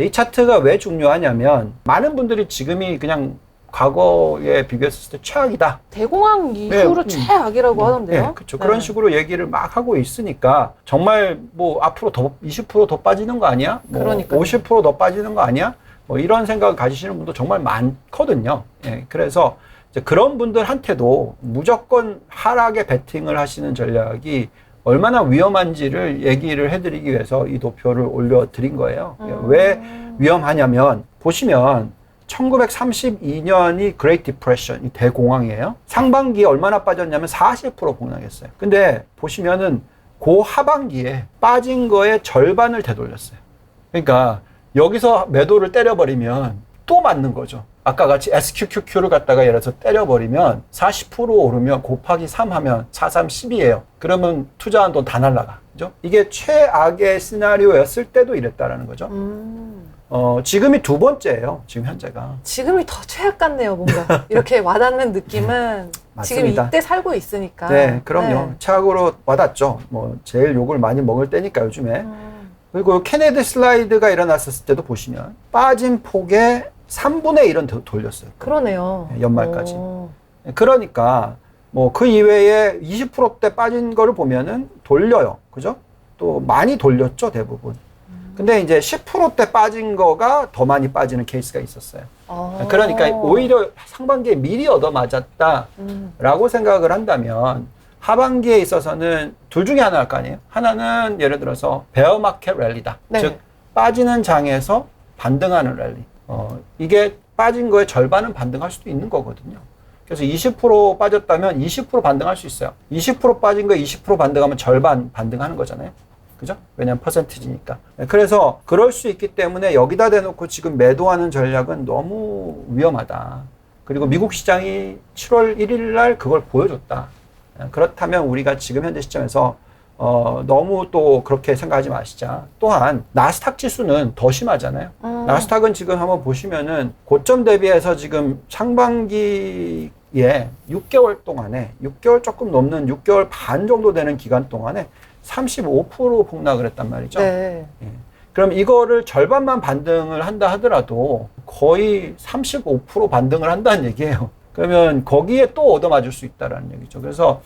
이 차트가 왜 중요하냐면 많은 분들이 지금이 그냥 과거에 비교했을 때 최악이다. 대공황 이후로 최악이라고 하던데요. 네, 그렇죠. 그런 식으로 얘기를 막 하고 있으니까 정말 뭐 앞으로 더 20% 더 빠지는 거 아니야? 뭐 그러니까요. 50% 더 빠지는 거 아니야? 뭐 이런 생각을 가지시는 분도 정말 많거든요. 예, 그래서 이제 그런 분들한테도 무조건 하락에 베팅을 하시는 전략이 얼마나 위험한지를 얘기를 해드리기 위해서 이 도표를 올려드린 거예요. 왜 위험하냐면 보시면 1932년이 Great Depression, 이 대공황이에요. 상반기에 얼마나 빠졌냐면 40% 폭락했어요. 근데 보시면은 그 하반기에 빠진 거의 절반을 되돌렸어요. 그러니까 여기서 매도를 때려버리면 또 맞는 거죠. 아까 같이 SQQQ를 갖다가 예를 들어서 때려버리면 40% 오르면 곱하기 3 하면 4, 3, 10이에요. 그러면 투자한 돈 다 날라가. 그죠? 이게 최악의 시나리오였을 때도 이랬다라는 거죠. 지금이 두 번째예요. 지금 현재가. 지금이 더 최악 같네요. 뭔가 이렇게 와닿는 느낌은 지금 맞습니다. 이때 살고 있으니까. 네, 그럼요. 네. 최악으로 와닿죠. 뭐 제일 욕을 많이 먹을 때니까 요즘에. 그리고 케네디 슬라이드가 일어났을 때도 보시면 빠진 폭의 3분의 1은 돌렸어요. 그러네요. 연말까지. 그러니까 뭐 그 이외에 20%대 빠진 거를 보면은 돌려요. 그죠? 또 많이 돌렸죠, 대부분. 근데 이제 10%대 빠진 거가 더 많이 빠지는 케이스가 있었어요. 그러니까 오히려 상반기에 미리 얻어맞았다라고 생각을 한다면 하반기에 있어서는 둘 중에 하나일 거 아니에요? 하나는 예를 들어서 베어 마켓 랠리다. 네. 즉 빠지는 장에서 반등하는 랠리. 이게 빠진 거의 절반은 반등할 수도 있는 거거든요. 그래서 20% 빠졌다면 20% 반등할 수 있어요. 20% 빠진 거에 20% 반등하면 절반 반등하는 거잖아요. 그죠? 왜냐면 퍼센티지니까. 그래서 그럴 수 있기 때문에 여기다 대놓고 지금 매도하는 전략은 너무 위험하다. 그리고 미국 시장이 7월 1일 날 그걸 보여줬다. 그렇다면 우리가 지금 현재 시점에서 너무 또 그렇게 생각하지 마시자. 또한 나스닥 지수는 더 심하잖아요. 나스닥은 지금 한번 보시면은 고점 대비해서 지금 상반기에 6개월 동안에 6개월 조금 넘는 6개월 반 정도 되는 기간 동안에 35% 폭락을 했단 말이죠. 네. 예. 그럼 이거를 절반만 반등을 한다 하더라도 거의 35% 반등을 한다는 얘기예요. 그러면 거기에 또 얻어맞을 수 있다는 얘기죠. 그래서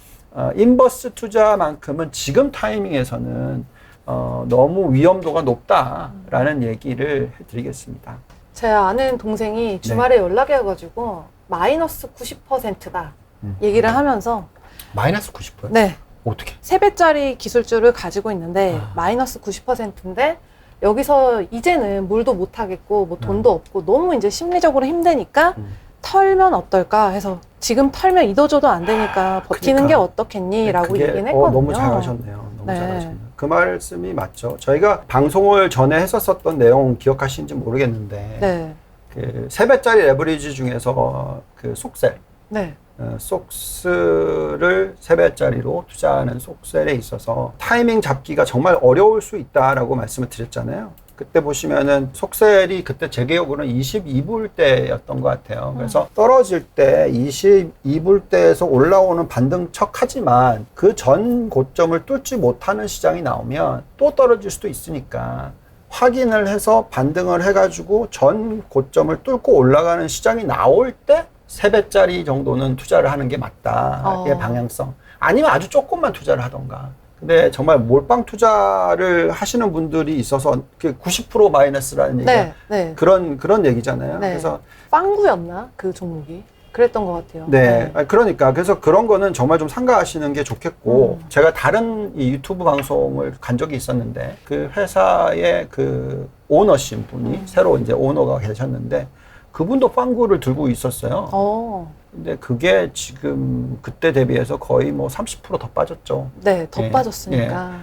인버스 투자만큼은 지금 타이밍에서는 너무 위험도가 높다라는 얘기를 해드리겠습니다. 제 아는 동생이 주말에 연락이 와가지고 마이너스 90%다 얘기를 하면서 마이너스 90%요? 네. 어떻게? 3배짜리 기술주를 가지고 있는데 마이너스 90%인데 여기서 이제는 물도 못 하겠고 뭐 돈도 없고 너무 이제 심리적으로 힘드니까 털면 어떨까 해서 지금 털면 이도저도 안 되니까 버티는 게 어떻겠니? 라고 얘기는 했거든요. 너무 잘하셨네요. 너무 네. 잘하셨네요. 그 말씀이 맞죠. 저희가 방송을 전에 했었던 내용 기억하시는지 모르겠는데 네. 그 3배짜리 레버리지 중에서 그 속셀 네. 속스를 3배짜리로 투자하는 속셀에 있어서 타이밍 잡기가 정말 어려울 수 있다라고 말씀을 드렸잖아요. 그때 보시면은 속셀이 그때 제 기억으로는 22불 대였던 것 같아요. 그래서 떨어질 때 22불 대에서 올라오는 반등척 하지만 그 전 고점을 뚫지 못하는 시장이 나오면 또 떨어질 수도 있으니까 확인을 해서 반등을 해가지고 전 고점을 뚫고 올라가는 시장이 나올 때 3배짜리 정도는 투자를 하는 게 맞다. 의 방향성. 아니면 아주 조금만 투자를 하던가. 근데 정말 몰빵 투자를 하시는 분들이 있어서 90% 마이너스라는 얘기가 네. 그런 얘기잖아요. 네. 그래서 빵구였나? 그 종목이. 그랬던 것 같아요. 네. 그러니까 그래서 그런 거는 정말 좀 삼가하시는 게 좋겠고 제가 다른 이 유튜브 방송을 간 적이 있었는데 그 회사의 그 오너신 분이 새로 이제 오너가 계셨는데 그분도 빵구를 들고 있었어요. 근데 그게 지금 그때 대비해서 거의 뭐 30% 더 빠졌죠. 네, 더 예, 빠졌으니까.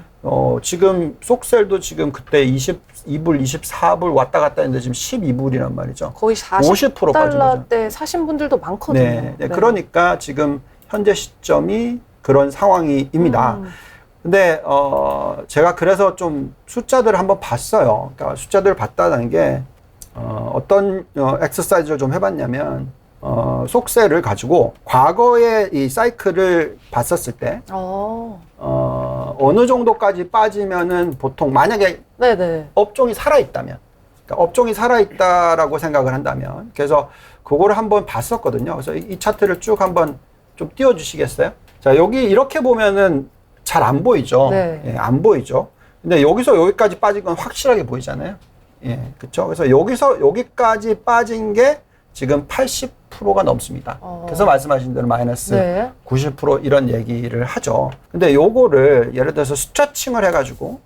지금 속셀도 지금 그때 22불, 24불 왔다 갔다 했는데 지금 12불이란 말이죠. 거의 50% 빠진 거죠. 40달러대 사신 분들도 많거든요. 네, 그러니까 지금 현재 시점이 그런 상황입니다. 근데 제가 그래서 좀 숫자들을 한번 봤어요. 그러니까 숫자들을 봤다는 게 어떤 엑서사이즈를 좀 해봤냐면 속셀을 가지고 과거의 이 사이클을 봤었을 때 어느 정도까지 빠지면은 보통 만약에 네네. 업종이 살아있다면 그러니까 업종이 살아있다라고 생각을 한다면. 그래서 그거를 한번 봤었거든요. 그래서 이 차트를 쭉 한번 좀 띄워주시겠어요? 자, 여기 이렇게 보면은 잘 안 보이죠? 네. 예, 안 보이죠? 근데 여기서 여기까지 빠진 건 확실하게 보이잖아요. 예, 그쵸? 그래서 여기서 여기까지 빠진 게 지금 80%가 넘습니다. 그래서 말씀하신 대로 마이너스 네. 90% 이런 얘기를 하죠. 근데 요거를 예를 들어서 스트레칭을 해가지고,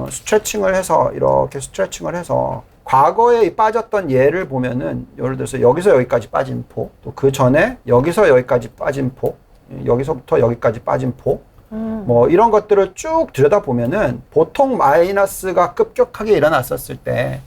스트레칭을 해서, 이렇게 스트레칭을 해서, 과거에 빠졌던 예를 보면은, 예를 들어서 여기서 여기까지 빠진 폭, 또 그 전에 여기서 여기까지 빠진 폭, 여기서부터 여기까지 빠진 폭, 뭐 이런 것들을 쭉 들여다보면은 보통 마이너스가 급격하게 일어났었을 때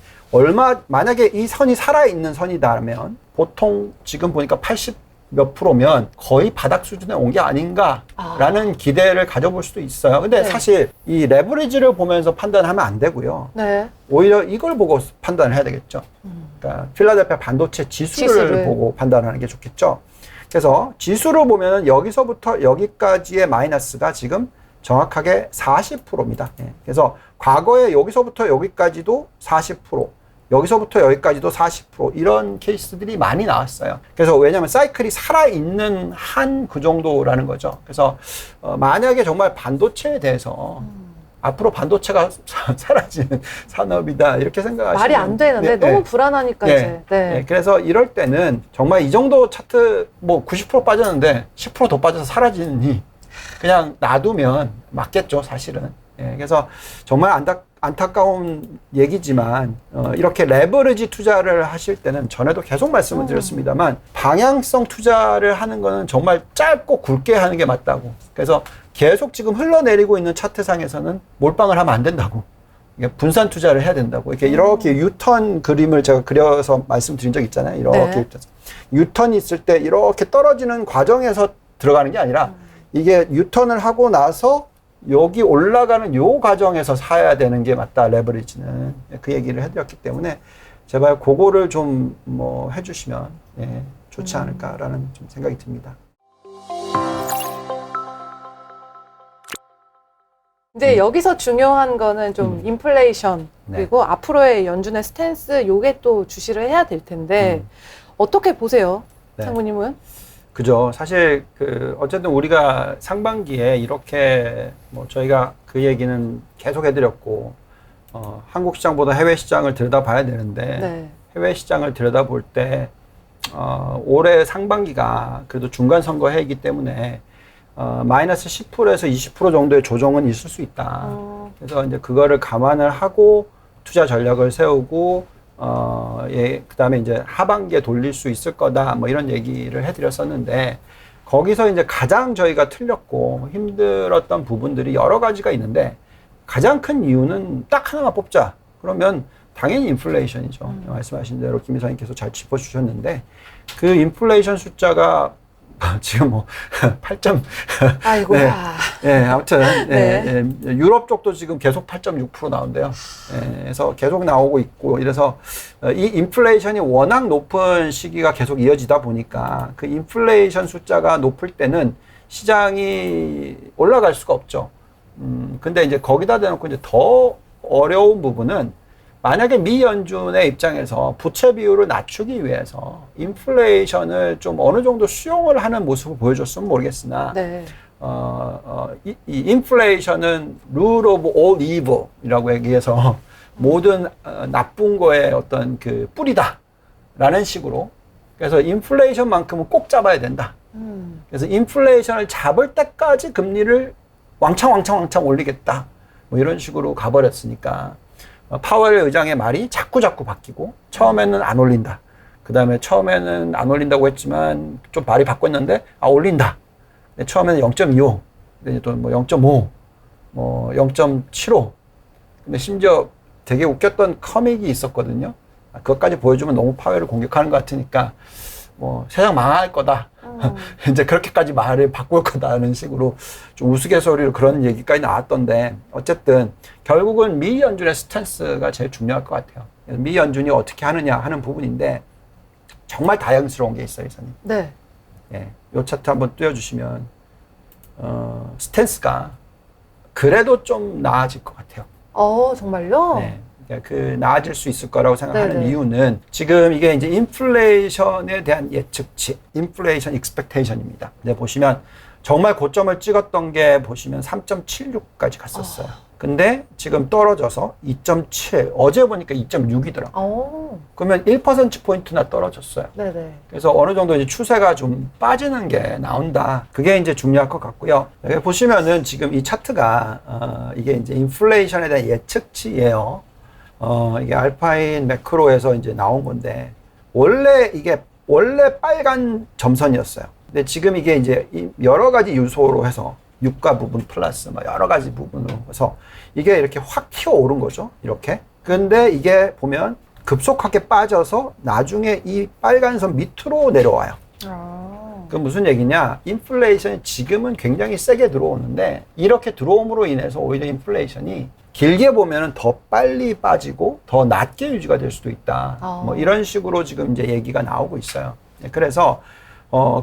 만약에 이 선이 살아있는 선이다면 보통 지금 보니까 80 몇 프로면 거의 바닥 수준에 온 게 아닌가라는 기대를 가져볼 수도 있어요. 근데 네. 사실 이 레버리지를 보면서 판단하면 안 되고요. 네. 오히려 이걸 보고 판단을 해야 되겠죠. 그러니까 필라델피아 반도체 지수를 보고 판단하는 게 좋겠죠. 그래서 지수를 보면 여기서부터 여기까지의 마이너스가 지금 정확하게 40%입니다. 예. 그래서 과거에 여기서부터 여기까지도 40%, 여기서부터 여기까지도 40% 이런 케이스들이 많이 나왔어요. 그래서 왜냐하면 사이클이 살아있는 한 그 정도라는 거죠. 그래서 만약에 정말 반도체에 대해서 앞으로 반도체가 사라지는 산업이다 이렇게 생각하시면 말이 안 되는데 너무 불안하니까 이제. 네. 그래서 이럴 때는 정말 이 정도 차트 뭐 90% 빠졌는데 10% 더 빠져서 사라지니 그냥 놔두면 맞겠죠, 사실은. 예, 그래서 정말 안타까운 얘기지만 이렇게 레버리지 투자를 하실 때는 전에도 계속 말씀을 드렸습니다만 방향성 투자를 하는 거는 정말 짧고 굵게 하는 게 맞다고. 그래서 계속 지금 흘러내리고 있는 차트상에서는 몰빵을 하면 안 된다고. 이게 분산 투자를 해야 된다고. 이렇게 유턴 그림을 제가 그려서 말씀드린 적 있잖아요. 이렇게 유턴이 있을 때 이렇게 떨어지는 과정에서 들어가는 게 아니라 이게 유턴을 하고 나서 여기 올라가는 요 과정에서 사야 되는 게 맞다, 레버리지는. 그 얘기를 해드렸기 때문에 제발 그거를 좀 뭐 해주시면 좋지 않을까라는 좀 생각이 듭니다. 이제 여기서 중요한 거는 좀 인플레이션 그리고 앞으로의 연준의 스탠스 요게 또 주시를 해야 될 텐데 어떻게 보세요, 상무님은? 그죠. 사실 어쨌든 우리가 상반기에 이렇게 뭐 저희가 그 얘기는 계속 해드렸고 한국 시장보다 해외 시장을 들여다봐야 되는데 해외 시장을 들여다볼 때 올해 상반기가 그래도 중간 선거 해이기 때문에 마이너스 10%에서 20% 정도의 조정은 있을 수 있다. 그래서 이제 그거를 감안을 하고 투자 전략을 세우고 그 다음에 이제 하반기에 돌릴 수 있을 거다. 뭐 이런 얘기를 해드렸었는데, 거기서 이제 가장 저희가 틀렸고 힘들었던 부분들이 여러 가지가 있는데, 가장 큰 이유는 딱 하나만 뽑자. 그러면 당연히 인플레이션이죠. 말씀하신 대로 김 이사님께서 잘 짚어주셨는데, 그 인플레이션 숫자가 지금 뭐 8점 아이고야. 아무튼 유럽 쪽도 지금 계속 8.6% 나온대요. 그래서 계속 나오고 있고 이래서 이 인플레이션이 워낙 높은 시기가 계속 이어지다 보니까 그 인플레이션 숫자가 높을 때는 시장이 올라갈 수가 없죠. 근데 이제 거기다 대놓고 이제 더 어려운 부분은 만약에 미 연준의 입장에서 부채 비율을 낮추기 위해서 인플레이션을 좀 어느 정도 수용을 하는 모습을 보여줬으면 모르겠으나 이 인플레이션은 rule of all evil이라고 얘기해서 모든 나쁜 거의 어떤 그 뿌리다라는 식으로 그래서 인플레이션만큼은 꼭 잡아야 된다. 그래서 인플레이션을 잡을 때까지 금리를 왕창 올리겠다. 뭐 이런 식으로 가버렸으니까 파월 의장의 말이 자꾸 바뀌고 처음에는 안 올린다. 그 다음에 처음에는 안 올린다고 했지만 좀 말이 바꿨는데 올린다. 근데 처음에는 0.25, 근데 또 뭐 0.5, 뭐 0.75. 근데 심지어 되게 웃겼던 커믹이 있었거든요. 그것까지 보여주면 너무 파월을 공격하는 것 같으니까 뭐 세상 망할 거다. 이제 그렇게까지 말을 바꿀 거다라는 식으로 좀 우스갯소리로 그런 얘기까지 나왔던데 어쨌든 결국은 미 연준의 스탠스가 제일 중요할 것 같아요. 미 연준이 어떻게 하느냐 하는 부분인데 정말 다양스러운 게 있어요, 이사님. 네. 이 차트 한번 띄워주시면 스탠스가 그래도 좀 나아질 것 같아요. 정말요? 네. 그 나아질 수 있을 거라고 생각하는 네네. 이유는 지금 이게 이제 인플레이션에 대한 예측치, 인플레이션 익스펙테이션입니다. 네, 보시면 정말 고점을 찍었던 게 보시면 3.76까지 갔었어요. 근데 지금 떨어져서 2.7, 어제 보니까 2.6이더라고요. 그러면 1%포인트나 떨어졌어요. 네네. 그래서 어느 정도 이제 추세가 좀 빠지는 게 나온다. 그게 이제 중요할 것 같고요. 여기 보시면은 지금 이 차트가, 이게 이제 인플레이션에 대한 예측치예요. 이게 알파인 매크로에서 이제 나온 건데, 원래 빨간 점선이었어요. 근데 지금 이게 이제 여러 가지 요소로 해서 유가 부분 플러스 뭐 여러 가지 부분으로 해서 이게 이렇게 확 튀어오른 거죠. 이렇게. 근데 이게 보면 급속하게 빠져서 나중에 이 빨간 선 밑으로 내려와요. 그 무슨 얘기냐? 인플레이션이 지금은 굉장히 세게 들어오는데 이렇게 들어옴으로 인해서 오히려 인플레이션이 길게 보면은 더 빨리 빠지고 더 낮게 유지가 될 수도 있다. 뭐 이런 식으로 지금 이제 얘기가 나오고 있어요. 그래서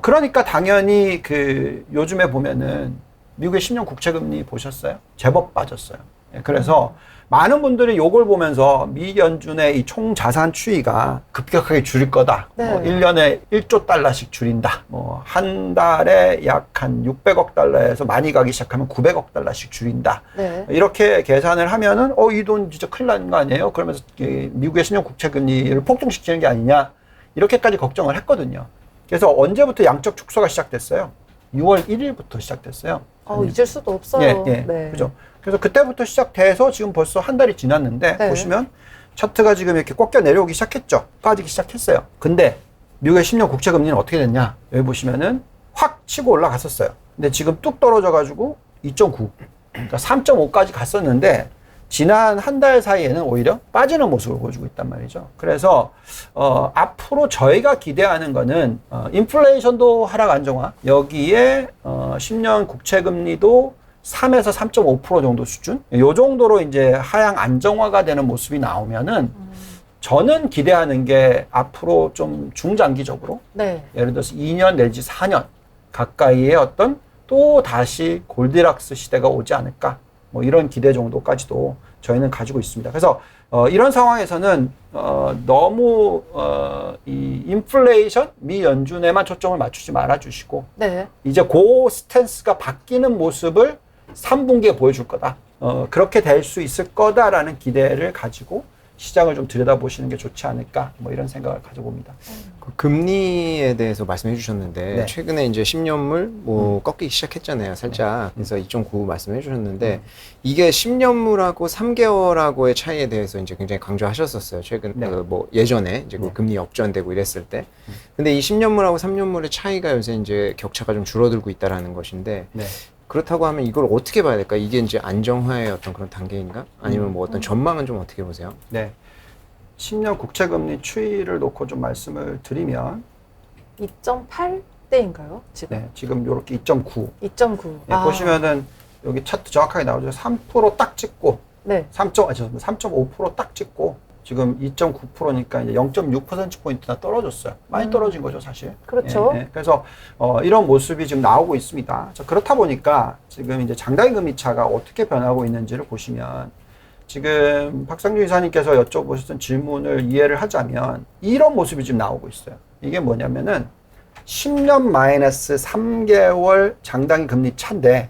그러니까 당연히 그 요즘에 보면은 미국의 10년 국채금리 보셨어요? 제법 빠졌어요. 그래서 많은 분들이 요걸 보면서 미 연준의 이 총 자산 추이가 급격하게 줄일 거다. 네. 1년에 1조 달러씩 줄인다. 한 달에 약 한 600억 달러에서 많이 가기 시작하면 900억 달러씩 줄인다. 네. 이렇게 계산을 하면은 이 돈 진짜 큰일 나는 거 아니에요? 그러면서 미국의 10년 국채금리를 폭등시키는 게 아니냐. 이렇게까지 걱정을 했거든요. 그래서 언제부터 양적 축소가 시작됐어요? 6월 1일부터 시작됐어요. 잊을 수도 없어요. 네. 그죠. 그래서 그때부터 시작돼서 지금 벌써 한 달이 지났는데 네. 보시면 차트가 지금 이렇게 꺾여 내려오기 시작했죠. 빠지기 시작했어요. 근데 미국의 10년 국채 금리는 어떻게 됐냐? 여기 보시면은 확 치고 올라갔었어요. 근데 지금 뚝 떨어져 가지고 2.9, 그러니까 3.5까지 갔었는데 지난 한 달 사이에는 오히려 빠지는 모습을 보여주고 있단 말이죠. 그래서 앞으로 저희가 기대하는 거는 인플레이션도 하락 안정화, 여기에 10년 국채 금리도 3에서 3.5% 정도 수준, 요 정도로 이제 하향 안정화가 되는 모습이 나오면은 저는 기대하는 게 앞으로 좀 중장기적으로, 네. 예를 들어서 2년 내지 4년 가까이의 어떤 또 다시 골디락스 시대가 오지 않을까, 뭐 이런 기대 정도까지도 저희는 가지고 있습니다. 그래서 이런 상황에서는 너무 이 인플레이션 미 연준에만 초점을 맞추지 말아 주시고, 네. 이제 그 스탠스가 바뀌는 모습을 3분기에 보여줄 거다. 그렇게 될 수 있을 거다라는 기대를 가지고 시장을 좀 들여다보시는 게 좋지 않을까, 뭐 이런 생각을 가져봅니다. 그 금리에 대해서 말씀해 주셨는데 네. 최근에 이제 10년물 꺾이기 시작했잖아요, 살짝. 그래서 2.9 말씀해 주셨는데 이게 10년물하고 3개월하고의 차이에 대해서 이제 굉장히 강조하셨었어요. 최근 네. 예전에 이제 그 네. 금리 역전되고 이랬을 때. 근데 이 10년물하고 3년물의 차이가 요새 이제 격차가 좀 줄어들고 있다라는 것인데 네. 그렇다고 하면 이걸 어떻게 봐야 될까? 이게 이제 안정화의 어떤 그런 단계인가? 아니면 뭐 어떤 전망은 좀 어떻게 보세요? 네. 10년 국채금리 추이를 놓고 좀 말씀을 드리면, 2.8대인가요? 지금? 네, 지금 이렇게 2.9. 2.9. 네, 보시면은 여기 차트 정확하게 나오죠. 3%딱 찍고, 네. 3.5% 딱 찍고, 지금 2.9%니까 이제 0.6%포인트나 떨어졌어요. 많이 떨어진 거죠, 사실. 그렇죠. 그래서 이런 모습이 지금 나오고 있습니다. 자, 그렇다 보니까 지금 이제 장단기 금리 차가 어떻게 변하고 있는지를 보시면, 지금 박상준 이사님께서 여쭤보셨던 질문을 이해를 하자면 이런 모습이 지금 나오고 있어요. 이게 뭐냐면은 10년 마이너스 3개월 장단기 금리 차인데,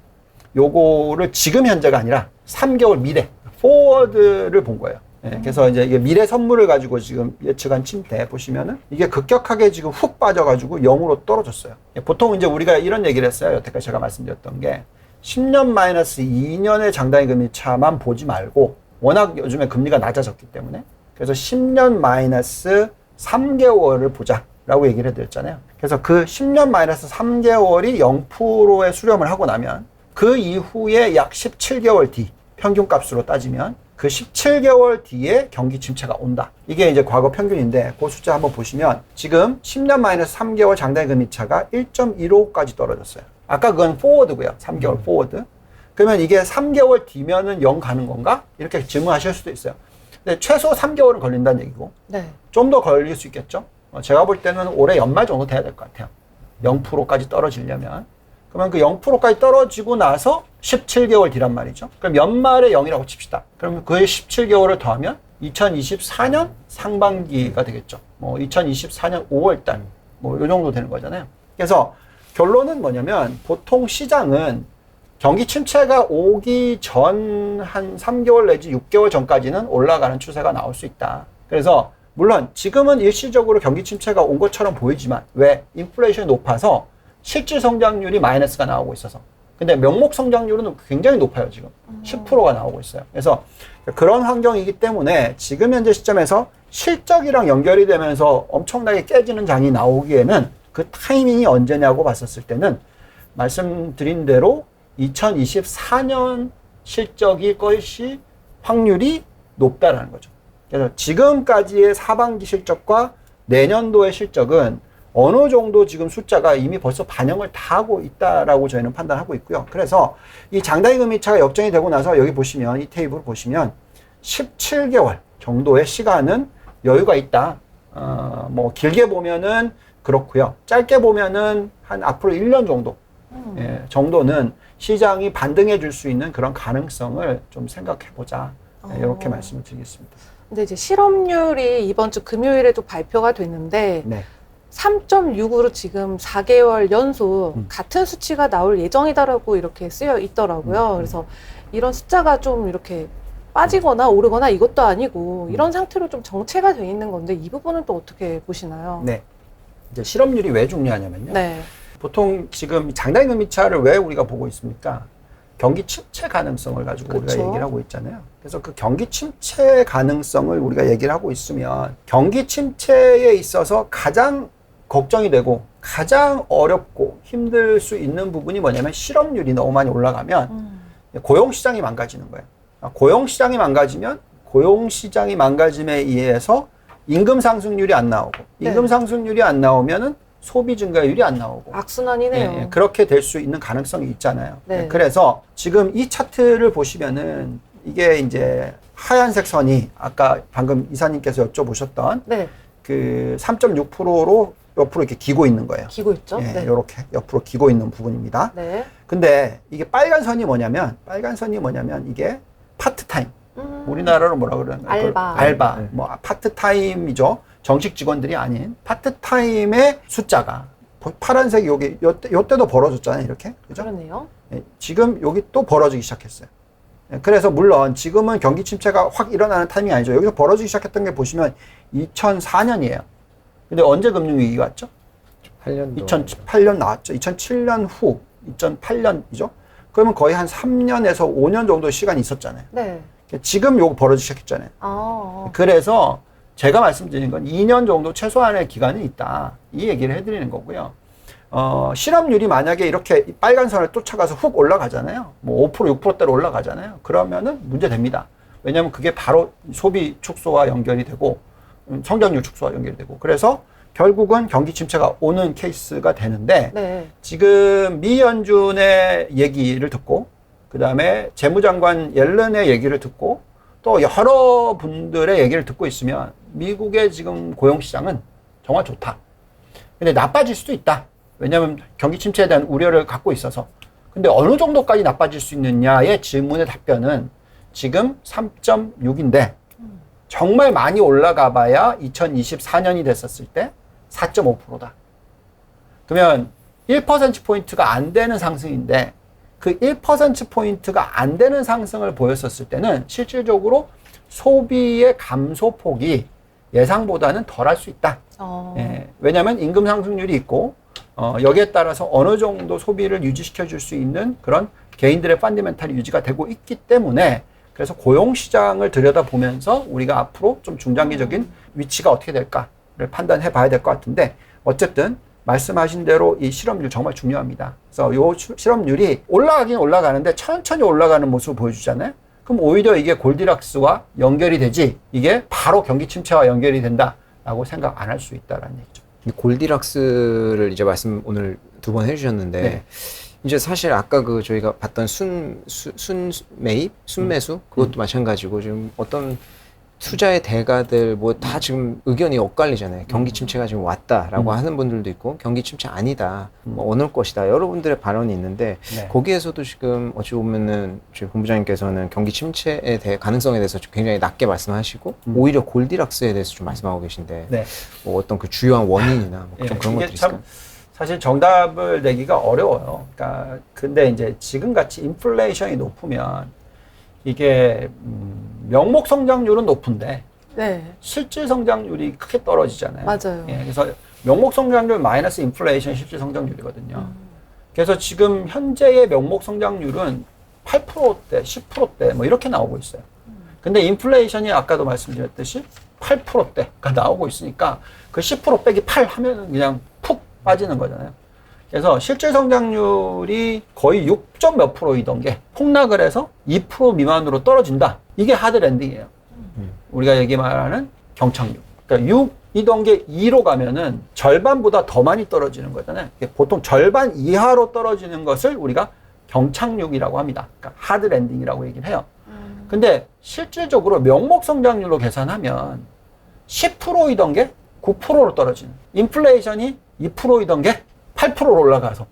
요거를 지금 현재가 아니라 3개월 미래, 포워드를 본 거예요. 그래서 이제 이게 미래 선물을 가지고 지금 예측한 침대 보시면은 이게 급격하게 지금 훅 빠져가지고 0으로 떨어졌어요. 보통 이제 우리가 이런 얘기를 했어요. 여태까지 제가 말씀드렸던 게 10년 마이너스 2년의 장단기 금리 차만 보지 말고, 워낙 요즘에 금리가 낮아졌기 때문에, 그래서 10년 마이너스 3개월을 보자라고 얘기를 해드렸잖아요. 그래서 그 10년 마이너스 3개월이 0%의 수렴을 하고 나면 그 이후에 약 17개월 뒤 평균값으로 따지면 그 17개월 뒤에 경기 침체가 온다. 이게 이제 과거 평균인데 그 숫자 한번 보시면 지금 10년 마이너스 3개월 장단기 금리 차가 1.15까지 떨어졌어요. 아까 그건 포워드고요. 3개월 포워드. 그러면 이게 3개월 뒤면은 0 가는 건가? 이렇게 질문하실 수도 있어요. 근데 최소 3개월은 걸린다는 얘기고, 네. 좀 더 걸릴 수 있겠죠? 제가 볼 때는 올해 연말 정도 돼야 될 것 같아요. 0%까지 떨어지려면. 그러면 그 0%까지 떨어지고 나서 17개월 뒤란 말이죠. 그럼 연말에 0이라고 칩시다. 그러면 그 17개월을 더하면 2024년 상반기가 되겠죠. 뭐 2024년 5월 달, 뭐 요 정도 되는 거잖아요. 그래서 결론은 뭐냐면 보통 시장은 경기 침체가 오기 전 한 3개월 내지 6개월 전까지는 올라가는 추세가 나올 수 있다. 그래서 물론 지금은 일시적으로 경기 침체가 온 것처럼 보이지만 왜? 인플레이션이 높아서 실질 성장률이 마이너스가 나오고 있어서. 근데 명목 성장률은 굉장히 높아요, 지금. 10%가 나오고 있어요. 그래서 그런 환경이기 때문에 지금 현재 시점에서 실적이랑 연결이 되면서 엄청나게 깨지는 장이 나오기에는 그 타이밍이 언제냐고 봤었을 때는 말씀드린 대로 2024년 실적이 것이 확률이 높다라는 거죠. 그래서 지금까지의 하반기 실적과 내년도의 실적은 어느 정도 지금 숫자가 이미 벌써 반영을 다 하고 있다라고 저희는 판단하고 있고요. 그래서 이 장단기 금리차가 역전이 되고 나서 여기 보시면 이 테이블 보시면 17개월 정도의 시간은 여유가 있다. 뭐 길게 보면은 그렇고요. 짧게 보면은 한 앞으로 1년 정도 정도는 시장이 반등해 줄 수 있는 그런 가능성을 좀 생각해 보자. 이렇게 말씀을 드리겠습니다. 근데 이제 실업률이 이번 주 금요일에도 발표가 됐는데 네. 3.6으로 지금 4개월 연속 같은 수치가 나올 예정이다라고 이렇게 쓰여 있더라고요. 그래서 이런 숫자가 좀 이렇게 빠지거나 오르거나 이것도 아니고 이런 상태로 좀 정체가 돼 있는 건데 이 부분은 또 어떻게 보시나요? 네. 이제 실업률이 왜 중요하냐면요. 네. 보통 지금 장단기 금리차를 왜 우리가 보고 있습니까? 경기 침체 가능성을 가지고 그쵸. 우리가 얘기를 하고 있잖아요. 그래서 그 경기 침체 가능성을 우리가 얘기를 하고 있으면 경기 침체에 있어서 가장 걱정이 되고 가장 어렵고 힘들 수 있는 부분이 뭐냐면 실업률이 너무 많이 올라가면 고용시장이 망가지는 거예요. 고용시장이 망가지면 고용시장이 망가짐에 의해서 임금 상승률이 안 나오고 임금 상승률이 안 나오면은 소비 증가율이 안 나오고 악순환이네요. 그렇게 될 수 있는 가능성이 있잖아요. 네. 그래서 지금 이 차트를 보시면은 이게 이제 하얀색 선이 아까 방금 이사님께서 여쭤보셨던 네. 그 3.6%로 옆으로 이렇게 기고 있는 거예요. 기고 있죠. 예, 네. 이렇게 옆으로 기고 있는 부분입니다. 네. 근데 이게 빨간 선이 뭐냐면 이게 파트타임. 우리나라로 뭐라 그러나요? 알바. 알바. 뭐 파트타임이죠. 정식 직원들이 아닌 파트타임의 숫자가 파란색이 여기 요때도 벌어졌잖아요. 이렇게. 그죠? 그러네요. 예, 지금 여기 또 벌어지기 시작했어요. 예, 그래서 물론 지금은 경기 침체가 확 일어나는 타이밍이 아니죠. 여기서 벌어지기 시작했던 게 보시면 2004년이에요. 근데 언제 금융위기가 왔죠? 8년도. 2008년 나왔죠. 2007년 후, 2008년이죠. 그러면 거의 한 3년에서 5년 정도 시간이 있었잖아요. 네. 지금 요거 벌어지기 시작했잖아요. 그래서 제가 말씀드린 건 2년 정도 최소한의 기간이 있다. 이 얘기를 해드리는 거고요. 실업률이 만약에 이렇게 빨간 선을 쫓아가서 훅 올라가잖아요. 뭐 5%, 6%대로 올라가잖아요. 그러면은 문제됩니다. 왜냐하면 그게 바로 소비 축소와 연결이 되고 성장률 축소와 연결이 되고 그래서 결국은 경기 침체가 오는 케이스가 되는데 네. 지금 미 연준의 얘기를 듣고 그 다음에 재무장관 옐런의 얘기를 듣고 또 여러 분들의 얘기를 듣고 있으면 미국의 지금 고용시장은 정말 좋다. 근데 나빠질 수도 있다. 왜냐하면 경기 침체에 대한 우려를 갖고 있어서. 근데 어느 정도까지 나빠질 수 있느냐의 질문의 답변은 지금 3.6인데 정말 많이 올라가 봐야 2024년이 됐었을 때 4.5%다. 그러면 1%포인트가 안 되는 상승인데 그 1%포인트가 안 되는 상승을 보였었을 때는 실질적으로 소비의 감소폭이 예상보다는 덜 할 수 있다. 예, 왜냐하면 임금 상승률이 있고 여기에 따라서 어느 정도 소비를 유지시켜 줄 수 있는 그런 개인들의 펀더멘탈이 유지가 되고 있기 때문에 그래서 고용시장을 들여다보면서 우리가 앞으로 좀 중장기적인 위치가 어떻게 될까를 판단해 봐야 될 것 같은데 어쨌든 말씀하신 대로 이 실업률 정말 중요합니다. 그래서 이 실업률이 올라가긴 올라가는데 천천히 올라가는 모습을 보여주잖아요. 그럼 오히려 이게 골디락스와 연결이 되지 이게 바로 경기 침체와 연결이 된다라고 생각 안 할 수 있다라는 얘기죠. 이 골디락스를 이제 말씀 오늘 2번 해주셨는데 네. 이제 사실 아까 그 저희가 봤던 순매입, 순매수 그것도 마찬가지고 지금 어떤 투자의 대가들 뭐 다 지금 의견이 엇갈리잖아요. 경기 침체가 지금 왔다라고 하는 분들도 있고 경기 침체 아니다, 뭐 오늘 것이다. 여러분들의 발언이 있는데 네. 거기에서도 지금 어찌 보면은 지금 본부장님께서는 경기 침체에 대해 가능성에 대해서 굉장히 낮게 말씀하시고 오히려 골디락스에 대해서 좀 말씀하고 계신데 네. 뭐 어떤 그 주요한 원인이나 뭐 좀 예, 그런 이게 것들이 참 있을까요? 사실 정답을 내기가 어려워요. 그러니까 근데 이제 지금 같이 인플레이션이 높으면 이게 명목 성장률은 높은데 네. 실질 성장률이 크게 떨어지잖아요. 맞아요. 예, 그래서 명목 성장률 마이너스 인플레이션 실질 성장률이거든요. 그래서 지금 현재의 명목 성장률은 8%대, 10%대 뭐 이렇게 나오고 있어요. 근데 인플레이션이 아까도 말씀드렸듯이 8%대가 나오고 있으니까 그 10% 빼기 8 하면은 그냥 푹 빠지는 거잖아요. 그래서 실질 성장률이 거의 6점 몇 %이던 게 폭락을 해서 2% 미만으로 떨어진다. 이게 하드 랜딩이에요. 우리가 얘기 말하는 경착륙. 그러니까 6이던 게 2로 가면은 절반보다 더 많이 떨어지는 거잖아요. 보통 절반 이하로 떨어지는 것을 우리가 경착륙이라고 합니다. 그러니까 하드 랜딩이라고 얘기를 해요. 근데 실질적으로 명목 성장률로 계산하면 10%이던 게 9%로 떨어지는, 인플레이션이 2%이던 게 8%로 올라가서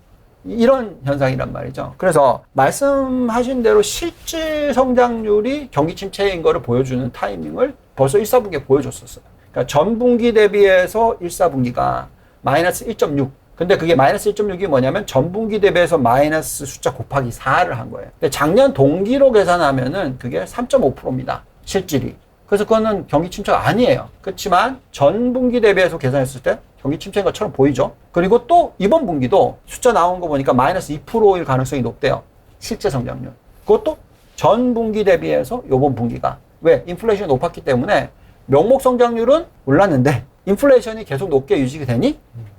이런 현상이란 말이죠. 그래서 말씀하신 대로 실질 성장률이 경기 침체인 거를 보여주는 타이밍을 벌써 1, 4분기에 보여줬었어요. 그러니까 전분기 대비해서 1, 4분기가 마이너스 1.6. 근데 그게 마이너스 1.6이 뭐냐면 전분기 대비해서 마이너스 숫자 곱하기 4를 한 거예요. 근데 작년 동기로 계산하면은 그게 3.5%입니다. 실질이. 그래서 그거는 경기 침체가 아니에요. 그렇지만 전분기 대비해서 계산했을 때 경기 침체인 것처럼 보이죠. 그리고 또 이번 분기도 숫자 나온 거 보니까 마이너스 2%일 가능성이 높대요. 실제 성장률. 그것도 전분기 대비해서 이번 분기가. 왜? 인플레이션이 높았기 때문에 명목 성장률은 올랐는데 인플레이션이 계속 높게 유지가 되니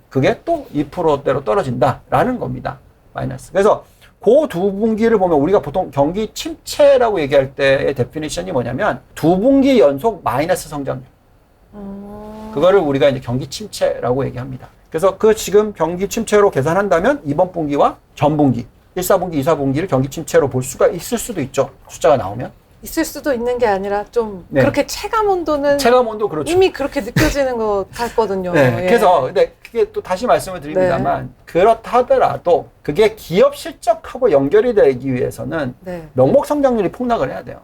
그게 또 2%대로 떨어진다라는 겁니다. 마이너스. 그래서 그 두 분기를 보면 우리가 보통 경기 침체라고 얘기할 때의 데피니션이 뭐냐면 두 분기 연속 마이너스 성장률. 그거를 우리가 이제 경기 침체라고 얘기합니다. 그래서 그 지금 경기 침체로 계산한다면 이번 분기와 전 분기, 1, 4분기, 2, 4분기를 경기 침체로 볼 수가 있을 수도 있죠. 숫자가 나오면. 있을 수도 있는 게 아니라 좀 네. 그렇게 체감 온도는 체감 온도 그렇죠. 이미 그렇게 느껴지는 것 같거든요. 네. 예. 그래서 근데 그게 또 다시 말씀을 드립니다만 그렇다 하더라도 그게 기업 실적하고 연결이 되기 위해서는 네. 명목 성장률이 폭락을 해야 돼요.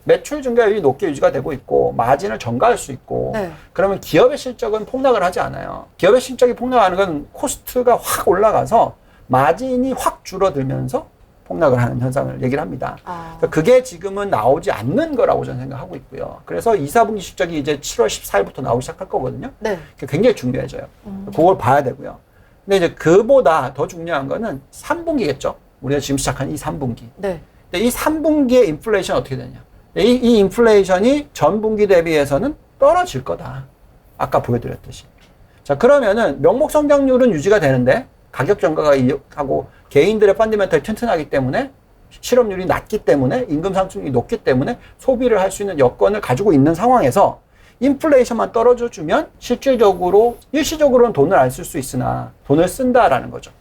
매출 증가율이 높게 유지가 되고 있고 마진을 전가할 수 있고 네. 그러면 기업의 실적은 폭락을 하지 않아요. 기업의 실적이 폭락하는 건 코스트가 확 올라가서 마진이 확 줄어들면서 폭락을 하는 현상을 얘기를 합니다. 그러니까 그게 지금은 나오지 않는 거라고 저는 생각하고 있고요. 그래서 2, 4분기 실적이 이제 7월 14일부터 나오기 시작할 거거든요. 네. 그게 굉장히 중요해져요. 그걸 봐야 되고요. 근데 이제 그보다 더 중요한 거는 3분기겠죠. 우리가 지금 시작한 이 3분기. 네. 근데 이 3분기의 인플레이션 어떻게 되냐. 이 인플레이션이 전분기 대비해서는 떨어질 거다. 아까 보여드렸듯이. 자, 그러면은 명목 성장률은 유지가 되는데 가격 전가가 하고 개인들의 펀더멘털이 튼튼하기 때문에 실업률이 낮기 때문에 임금 상승률이 높기 때문에 소비를 할 수 있는 여건을 가지고 있는 상황에서 인플레이션만 떨어져 주면 실질적으로 일시적으로는 돈을 안 쓸 수 있으나 돈을 쓴다라는 거죠.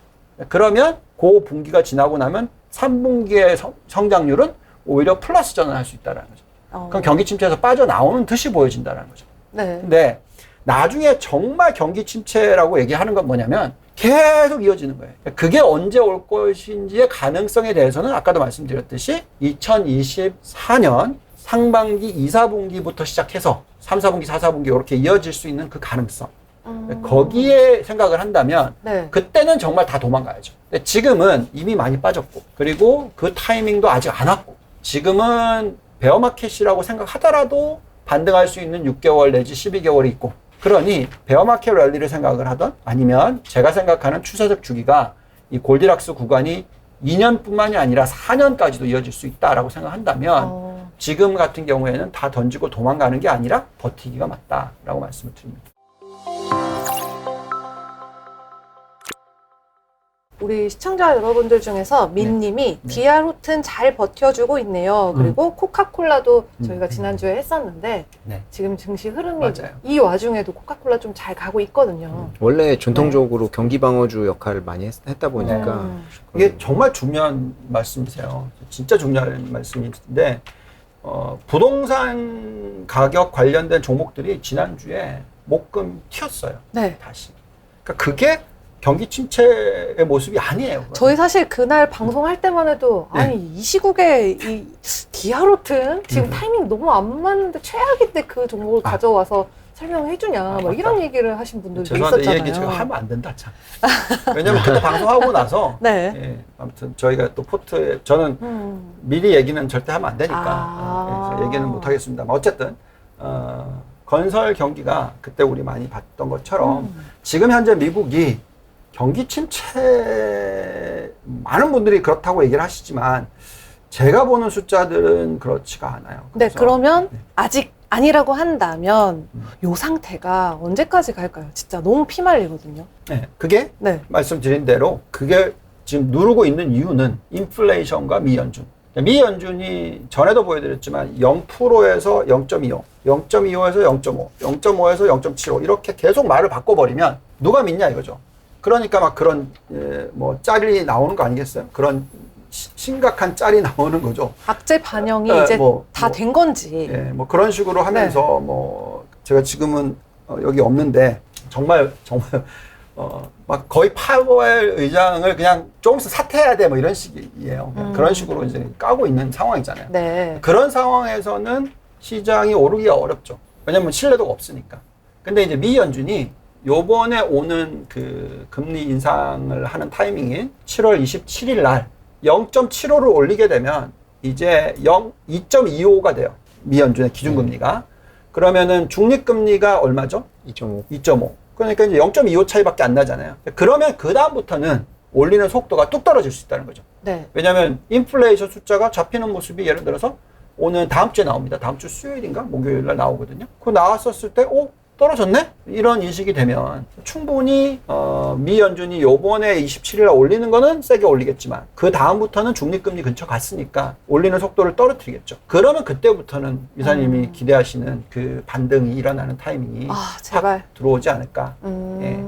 그러면 그 분기가 지나고 나면 3분기의 성장률은 오히려 플러스 전환할 수 있다라는 거죠. 그럼 경기 침체에서 빠져나오는 듯이 보여진다라는 거죠. 네. 근데 나중에 정말 경기 침체라고 얘기하는 건 뭐냐면 계속 이어지는 거예요. 그게 언제 올 것인지의 가능성에 대해서는 아까도 말씀드렸듯이 2024년 상반기 2, 4분기부터 시작해서 3, 4분기, 4, 4분기 이렇게 이어질 수 있는 그 가능성. 거기에 생각을 한다면 네. 그때는 정말 다 도망가야죠. 근데 지금은 이미 많이 빠졌고 그리고 그 타이밍도 아직 안 왔고 지금은 베어마켓이라고 생각하더라도 반등할 수 있는 6개월 내지 12개월이 있고 그러니 베어마켓 랠리를 생각을 하던 아니면 제가 생각하는 추세적 주기가 이 골디락스 구간이 2년뿐만이 아니라 4년까지도 이어질 수 있다라고 생각한다면 지금 같은 경우에는 다 던지고 도망가는 게 아니라 버티기가 맞다라고 말씀을 드립니다. 우리 시청자 여러분들 중에서 민님이 디아루튼 잘 버텨주고 있네요. 그리고 코카콜라도 저희가 지난주에 했었는데 네. 지금 증시 흐름이 맞아요. 이 와중에도 코카콜라 좀 잘 가고 있거든요. 원래 전통적으로 경기 방어주 역할을 많이 했다 보니까 이게 정말 중요한 말씀이세요. 진짜 중요한 말씀인데 부동산 가격 관련된 종목들이 지난주에 목금 튀었어요. 네. 다시. 그러니까 그게 경기 침체의 모습이 아니에요. 그건. 저희 사실 그날 방송할 때만 해도 네. 아니 이 시국에 이 디아로튼 지금 타이밍 너무 안 맞는데 최악인데 그 종목을 가져와서 설명해주냐 막 맞다. 이런 얘기를 하신 분들도 죄송한데 있었잖아요. 이 얘기 지금 하면 안 된다 참. 왜냐면 그때 방송하고 나서 네. 예, 아무튼 저희가 또 포트에 저는 미리 얘기는 절대 하면 안 되니까 그래서 얘기는 못 하겠습니다만 어쨌든 건설 경기가 그때 우리 많이 봤던 것처럼 지금 현재 미국이 경기 침체 많은 분들이 그렇다고 얘기를 하시지만 제가 보는 숫자들은 그렇지가 않아요. 네, 그래서 그러면 네. 아직 아니라고 한다면 요 상태가 언제까지 갈까요? 진짜 너무 피말리거든요. 네, 그게 네. 말씀드린 대로 그게 지금 누르고 있는 이유는 인플레이션과 미연준. 미연준이 전에도 보여드렸지만 0%에서 0.25, 0.25에서 0.5, 0.5에서 0.75 이렇게 계속 말을 바꿔버리면 누가 믿냐 이거죠. 그러니까 막 그런 뭐 짤이 나오는 거 아니겠어요? 그런 심각한 짤이 나오는 거죠. 악재 반영이 네, 이제 다 된 건지. 예, 뭐 그런 식으로 하면서 뭐 제가 지금은 여기 없는데 정말 막 거의 파월 의장을 그냥 조금 있으면 사퇴해야 돼 뭐 이런 식이에요. 그런 식으로 이제 까고 있는 상황이잖아요. 네. 그런 상황에서는 시장이 오르기가 어렵죠. 왜냐면 신뢰도가 없으니까. 근데 이제 미 연준이 요번에 오는 그 금리 인상을 하는 타이밍인 7월 27일 날 0.75를 올리게 되면 이제 2.25가 돼요. 미 연준의 기준금리가. 그러면은 중립금리가 얼마죠? 2.5. 2.5. 그러니까 이제 0.25 차이밖에 안 나잖아요. 그러면 그 다음부터는 올리는 속도가 뚝 떨어질 수 있다는 거죠. 네. 왜냐하면 인플레이션 숫자가 잡히는 모습이 예를 들어서 오늘 다음 주에 나옵니다. 다음 주 수요일인가 목요일 날 나오거든요. 그거 나왔었을 때 떨어졌네? 이런 인식이 되면 충분히 미 연준이 요번에 27일 날 올리는 거는 세게 올리겠지만 그 다음부터는 중립금리 근처 갔으니까 올리는 속도를 떨어뜨리겠죠. 그러면 그때부터는 이사님이 기대하시는 그 반등이 일어나는 타이밍이 제발 확 들어오지 않을까. 예,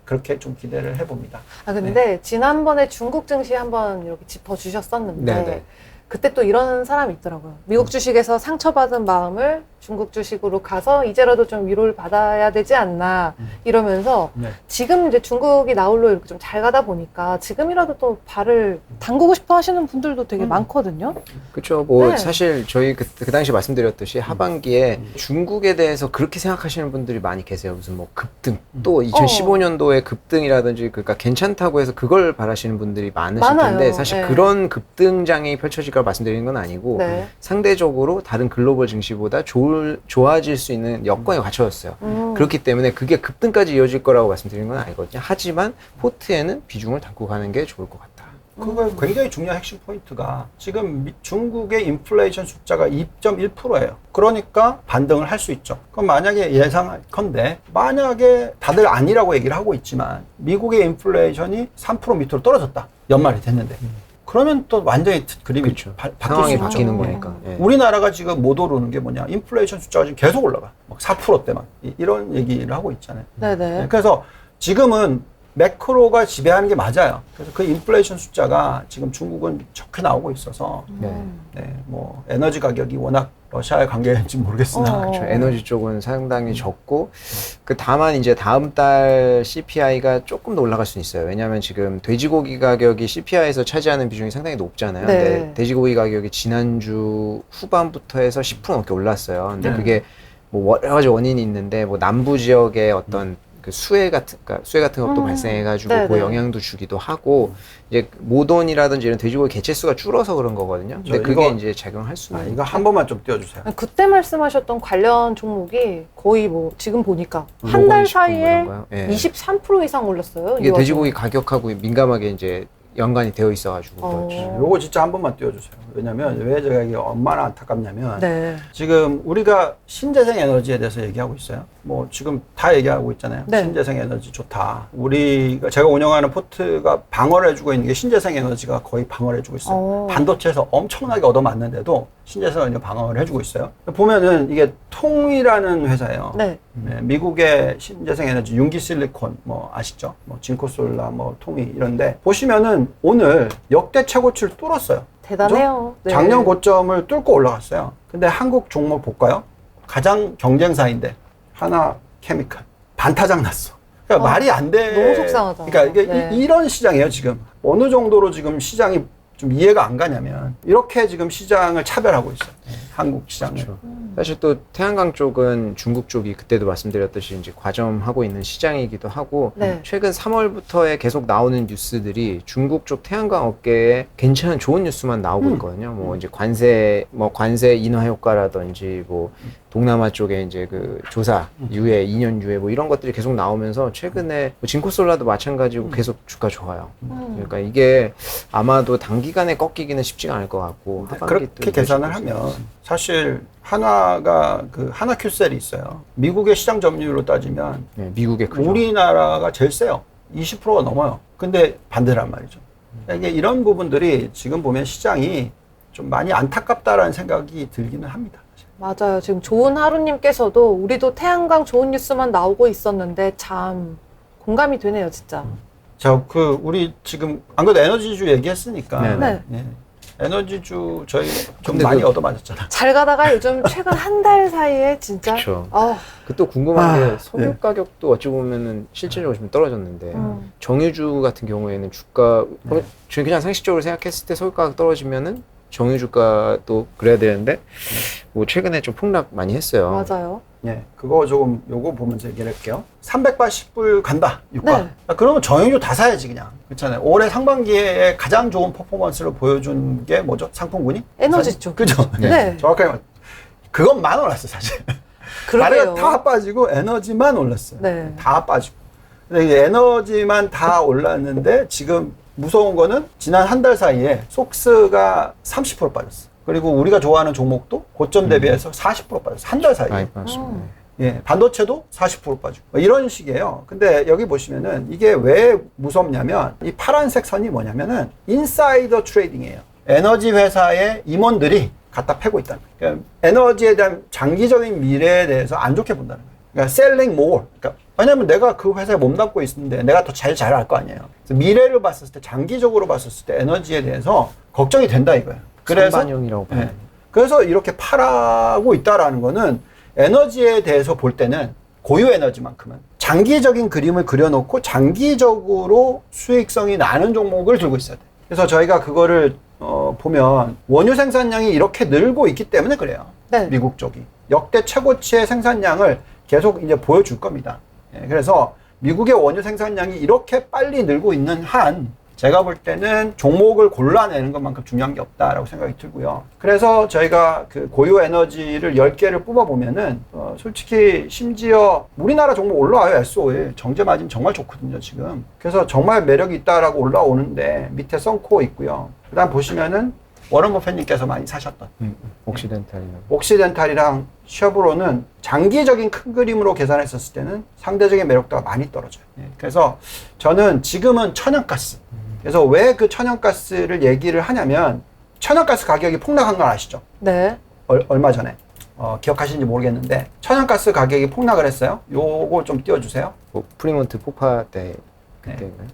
그렇게 좀 기대를 해봅니다. 근데 지난번에 중국 증시 한번 이렇게 짚어주셨었는데 네네. 그때 또 이런 사람이 있더라고요. 미국 주식에서 상처받은 마음을 중국 주식으로 가서 이제라도 좀 위로를 받아야 되지 않나 이러면서 네. 지금 이제 중국이 나홀로 이렇게 좀 잘 가다 보니까 지금이라도 또 발을 담그고 싶어 하시는 분들도 되게 많거든요. 그렇죠. 뭐 네. 사실 저희 그 당시 말씀드렸듯이 하반기에 중국에 대해서 그렇게 생각하시는 분들이 많이 계세요. 무슨 뭐 급등, 또 2015년도에 급등이라든지 그러니까 괜찮다고 해서 그걸 바라시는 분들이 많으실 많아요. 텐데 사실 네. 그런 급등장이 펼쳐질 걸 말씀드리는 건 아니고 네. 상대적으로 다른 글로벌 증시보다 좋아질 수 있는 여건이 갖춰졌어요. 그렇기 때문에 그게 급등까지 이어질 거라고 말씀드리는 건 아니거든요. 하지만 포트에는 비중을 담고 가는 게 좋을 것 같다. 그거 굉장히 중요한 핵심 포인트가 지금 중국의 인플레이션 숫자가 2.1%예요. 그러니까 반등을 할 수 있죠. 그럼 만약에 예상컨대 만약에 다들 아니라고 얘기를 하고 있지만 미국의 인플레이션이 3% 밑으로 떨어졌다. 연말이 됐는데. 그러면 또 완전히 그림이 그렇죠. 바뀔 상황이 수 있죠. 바뀌는 거니까. 예. 우리나라가 지금 못 오르는 게 뭐냐. 인플레이션 숫자가 지금 계속 올라가. 막 4%대만. 이런 얘기를 하고 있잖아요. 네네. 그래서 지금은 매크로가 지배하는 게 맞아요. 그래서 그 인플레이션 숫자가 지금 중국은 좋게 나오고 있어서 네, 뭐 에너지 가격이 워낙 러시아의 관계인지 모르겠으나 그렇죠. 에너지 쪽은 상당히 적고 그 다만 이제 다음 달 CPI가 조금 더 올라갈 수 있어요. 왜냐하면 지금 돼지고기 가격이 CPI에서 차지하는 비중이 상당히 높잖아요. 네. 근데 돼지고기 가격이 지난주 후반부터 해서 10% 넘게 올랐어요. 근데 그게 뭐 여러 가지 원인이 있는데 뭐 남부 지역의 어떤 그 수해 같은 것도 발생해가지고 네네. 그 영향도 주기도 하고 이제 모돈이라든지 이런 돼지고기 개체수가 줄어서 그런 거거든요. 근데 그게 이제 작용할 수는 이거 한 번만 좀 띄워주세요. 그때 말씀하셨던 관련 종목이 거의 뭐 지금 보니까 한 달 사이에 예. 23% 이상 올랐어요. 이게 이 돼지고기 가격하고 민감하게 이제 연관이 되어 있어가지고 그렇죠. 요거 진짜 한 번만 띄워주세요. 왜냐면 왜 제가 이게 얼마나 안타깝냐면 네. 지금 우리가 신재생 에너지에 대해서 얘기하고 있어요. 뭐 지금 다 얘기하고 있잖아요. 네. 신재생 에너지 좋다. 제가 운영하는 포트가 방어를 해주고 있는 게 신재생 에너지가 거의 방어를 해주고 있어요. 반도체에서 엄청나게 얻어맞는데도 신재생 에너지 방어를 해주고 있어요. 보면은 이게 통이라는 회사예요. 네. 네, 미국의 신재생 에너지 융기 실리콘 뭐 아시죠? 뭐 진코솔라 뭐 통이 이런데 보시면은 지금 오늘 역대 최고치를 뚫었어요. 대단해요. 네. 작년 고점을 뚫고 올라갔어요. 근데 한국 종목 볼까요? 가장 경쟁사인데 하나케미칼 반타작 났어. 그러니까 말이 안 돼. 너무 속상하다. 그러니까 이게 네. 이런 시장이에요 지금. 어느 정도로 지금 시장이 좀 이해가 안 가냐면 이렇게 지금 시장을 차별하고 있어요. 한국 시장을. 그렇죠. 사실 또 태양광 쪽은 중국 쪽이 그때도 말씀드렸듯이 이제 과점하고 있는 시장이기도 하고 네. 최근 3월부터에 계속 나오는 뉴스들이 중국 쪽 태양광 업계에 괜찮은 좋은 뉴스만 나오고 있거든요. 뭐 이제 관세 인하 효과라든지 뭐 동남아 쪽에 이제 그 조사 유예 2년 유예 뭐 이런 것들이 계속 나오면서 최근에 뭐 진코솔라도 마찬가지고 계속 주가 좋아요. 그러니까 이게 아마도 단기간에 꺾이기는 쉽지가 않을 것 같고 하반기 그렇게 계산을 하면 사실 한화가 그 하나큐셀이 있어요. 미국의 시장 점유율로 따지면 네, 미국의 크죠. 우리나라가 제일 세요. 20%가 넘어요. 근데 반대란 말이죠. 그러니까 이게 이런 부분들이 지금 보면 시장이 좀 많이 안타깝다라는 생각이 들기는 합니다. 맞아요. 지금 좋은 하루님께서도 우리도 태양광 좋은 뉴스만 나오고 있었는데 참 공감이 되네요, 진짜. 우리 지금 안 그래도 에너지주 얘기했으니까. 네네. 네. 에너지주 저희 좀 근데 많이 얻어맞았잖아. 잘 가다가 요즘 최근 한 달 사이에 진짜 그쵸. 어, 그 또 궁금한 게 석유 네. 가격도 어찌 보면은 실질적으로 좀 떨어졌는데 정유주 같은 경우에는 주가 저희 그냥 상식적으로 생각했을 때 석유 가격 떨어지면은 정유주가도 그래야 되는데 뭐 최근에 좀 폭락 많이 했어요. 맞아요. 네, 그거 조금 요거 보면서 얘기를 할게요. 380불 간다, 유가. 네. 그러면 정유주 다 사야지 그냥. 그렇잖아요. 올해 상반기에 가장 좋은 퍼포먼스를 보여준 게 뭐죠? 상품군이? 에너지 쪽. 그죠? 네. 정확하게 말. 그것만 올랐어 사실. 그러게요. 다른 다 빠지고 에너지만 올랐어요. 네. 다 빠지고. 근데 이제 에너지만 다 올랐는데 지금 무서운 거는 지난 한 달 사이에 속스가 30% 빠졌어. 그리고 우리가 좋아하는 종목도 고점 대비해서 40% 빠졌어. 한 달 사이에. 많이 빠졌습니다. 예, 반도체도 40% 빠지고 뭐 이런 식이에요. 근데 여기 보시면은 이게 왜 무섭냐면 이 파란색 선이 뭐냐면은 인사이더 트레이딩이에요. 에너지 회사의 임원들이 갖다 패고 있다는 거예요. 그러니까 에너지에 대한 장기적인 미래에 대해서 안 좋게 본다는 거예요. 그러니까 selling more. 그러니까 왜냐면 내가 그 회사에 몸담고 있는데 내가 더 잘 알 거 아니에요. 그래서 미래를 봤을 때 장기적으로 봤을 때 에너지에 대해서 걱정이 된다 이거예요. 그래서 선반영이라고 봐요. 네. 그래서 이렇게 팔아고 있다라는 거는 에너지에 대해서 볼 때는 고유 에너지만큼은 장기적인 그림을 그려놓고 장기적으로 수익성이 나는 종목을 들고 있어야 돼. 그래서 저희가 그거를 보면 원유 생산량이 이렇게 늘고 있기 때문에 그래요. 네. 미국 쪽이 역대 최고치의 생산량을 계속 이제 보여줄 겁니다. 예, 그래서 미국의 원유 생산량이 이렇게 빨리 늘고 있는 한 제가 볼 때는 종목을 골라내는 것만큼 중요한 게 없다라고 생각이 들고요. 그래서 저희가 그 고유 에너지를 10개를 뽑아보면은 솔직히 심지어 우리나라 종목 올라와요. S5일 정제 마진 정말 좋거든요 지금. 그래서 정말 매력이 있다라고 올라오는데 밑에 썬코 있고요. 그 다음 보시면은 워런 버핏님께서 많이 사셨던 옥시덴탈이랑 쉐보론은 장기적인 큰 그림으로 계산했었을 때는 상대적인 매력도가 많이 떨어져요. 예, 그래서 저는 지금은 천연가스. 그래서 왜 그 천연가스를 얘기를 하냐면 천연가스 가격이 폭락한 걸 아시죠? 네. 얼마 전에 기억하시는지 모르겠는데 천연가스 가격이 폭락을 했어요. 요거 좀 띄워주세요. 뭐 프리몬트 폭파 때 그때인가요?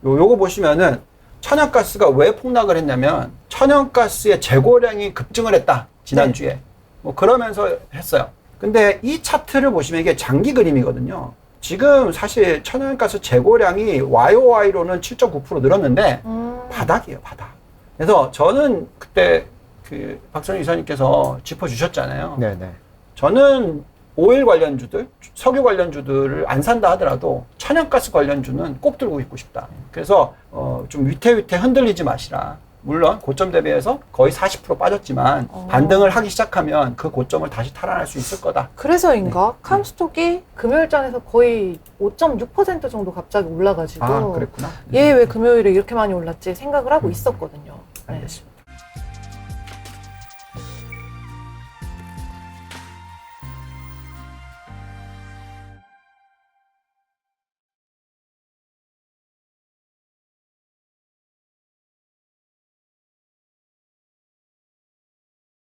요거 보시면은 천연가스가 왜 폭락을 했냐면 천연가스의 재고량이 급증을 했다 지난주에 뭐 그러면서 했어요. 근데 이 차트를 보시면 이게 장기 그림이거든요. 지금 사실 천연가스 재고량이 YOY로는 7.9% 늘었는데 바닥이에요, 바닥. 그래서 저는 그때 그 박선희 이사님께서 짚어주셨잖아요. 네네. 저는 오일 관련주들, 석유 관련주들을 안 산다 하더라도 천연가스 관련주는 꼭 들고 있고 싶다. 그래서 좀 위태위태 흔들리지 마시라. 물론 고점 대비해서 거의 40% 빠졌지만 반등을 하기 시작하면 그 고점을 다시 탈환할 수 있을 거다. 그래서인가? 캄스톡이 금요일장에서 거의 5.6% 정도 갑자기 올라가지고 아, 그랬구나. 얘 왜 금요일에 이렇게 많이 올랐지 생각을 하고 있었거든요. 네. 알겠습니다.